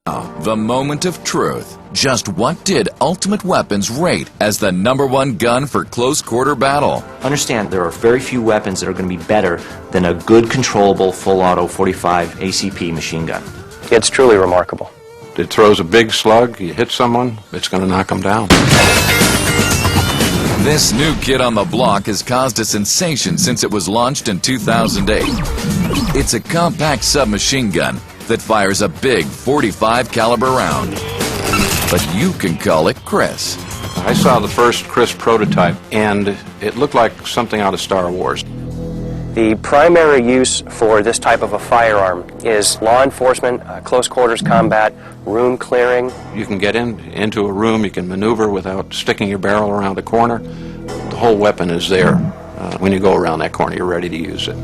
The moment of truth. Just what did Ultimate Weapons rate as the #1 gun for close quarter battle? Understand, there are very few weapons that are going to be better than a good controllable full auto 45 ACP machine gun. It's truly remarkable. It throws a big slug, you hit someone, it's going to knock them down. This new kid on the block has caused a sensation since it was launched in 2008. It's a compact submachine gun that fires a big 45 caliber round. But you can call it KRISS. I saw the first KRISS prototype, and it looked like something out of Star Wars. The primary use for this type of a firearm is law enforcement, close quarters combat, room clearing. You can get into a room, you can maneuver without sticking your barrel around a corner. The whole weapon is there. When you go around that corner, you're ready to use it.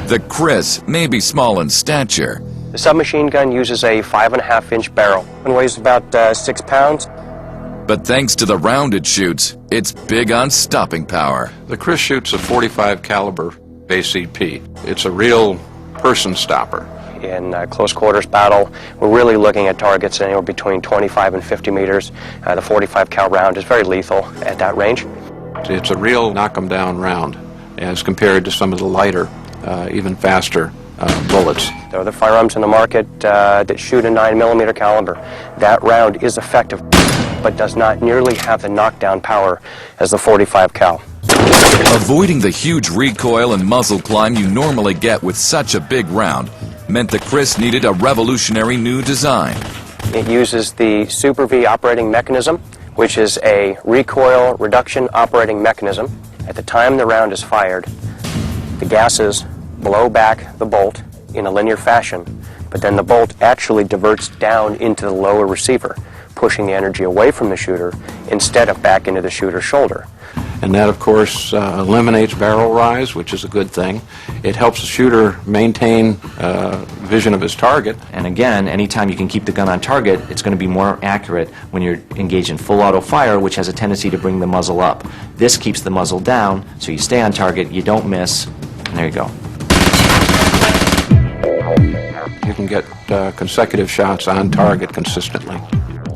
The KRISS may be small in stature. The submachine gun uses a 5.5-inch barrel and weighs about 6 pounds. But thanks to the round it shoots, it's big on stopping power. The KRISS shoots a 45 caliber ACP. It's a real person stopper. In close quarters battle, we're really looking at targets anywhere between 25 and 50 meters. The 45 cal round is very lethal at that range. It's a real knock 'em down round as compared to some of the lighter, even faster bullets. There are other firearms in the market that shoot a 9mm caliber. That round is effective, but does not nearly have the knockdown power as the 45 cal. Avoiding the huge recoil and muzzle climb you normally get with such a big round meant the KRISS needed a revolutionary new design. It uses the Super V operating mechanism, which is a recoil reduction operating mechanism. At the time the round is fired, the gases blow back the bolt in a linear fashion, but then the bolt actually diverts down into the lower receiver, pushing the energy away from the shooter instead of back into the shooter's shoulder. And that, of course, eliminates barrel rise, which is a good thing. It helps the shooter maintain vision of his target. And again, anytime you can keep the gun on target, it's going to be more accurate when you're engaged in full auto fire, which has a tendency to bring the muzzle up. This keeps the muzzle down, so you stay on target, you don't miss, and there you go. You can get consecutive shots on target consistently.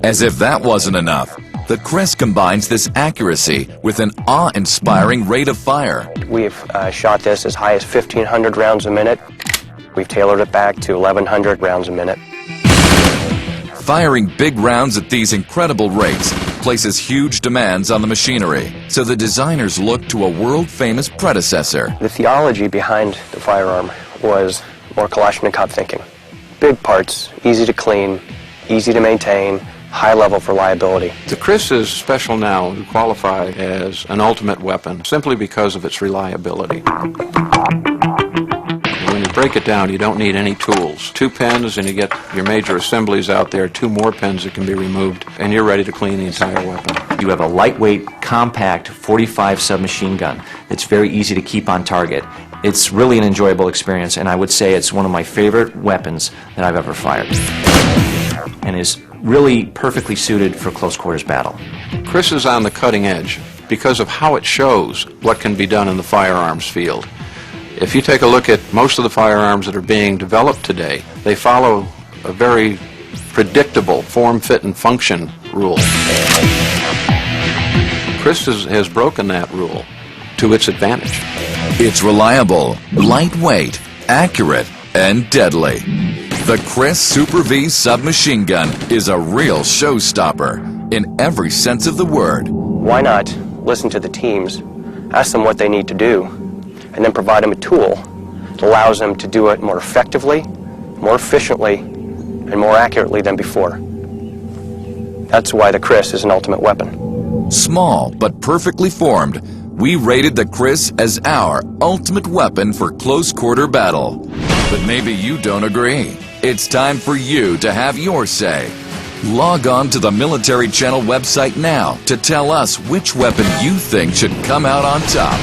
As if that wasn't enough, the KRISS combines this accuracy with an awe-inspiring rate of fire. We've shot this as high as 1,500 rounds a minute. We've tailored it back to 1,100 rounds a minute. Firing big rounds at these incredible rates places huge demands on the machinery, so the designers looked to a world-famous predecessor. The theology behind the firearm was more Kalashnikov thinking. Big parts, easy to clean, easy to maintain, high level for reliability. The KRISS is special now to qualify as an ultimate weapon simply because of its reliability. When you break it down, you don't need any tools. 2 pins and you get your major assemblies out there, 2 more pins that can be removed, and you're ready to clean the entire weapon. You have a lightweight, compact 45 submachine gun that's very easy to keep on target. It's really an enjoyable experience, and I would say it's one of my favorite weapons that I've ever fired, and is really perfectly suited for close quarters battle. KRISS is on the cutting edge because of how it shows what can be done in the firearms field. If you take a look at most of the firearms that are being developed today, they follow a very predictable form, fit, and function rule. KRISS has broken that rule to its advantage. It's reliable, lightweight, accurate, and deadly. The KRISS Super V submachine gun is a real showstopper in every sense of the word. Why not listen to the teams, ask them what they need to do, and then provide them a tool that allows them to do it more effectively, more efficiently, and more accurately than before. That's why the KRISS is an ultimate weapon. Small but perfectly formed, we rated the KRISS as our ultimate weapon for close quarter battle. But maybe you don't agree. It's time for you to have your say. Log on to the Military Channel website now to tell us which weapon you think should come out on top.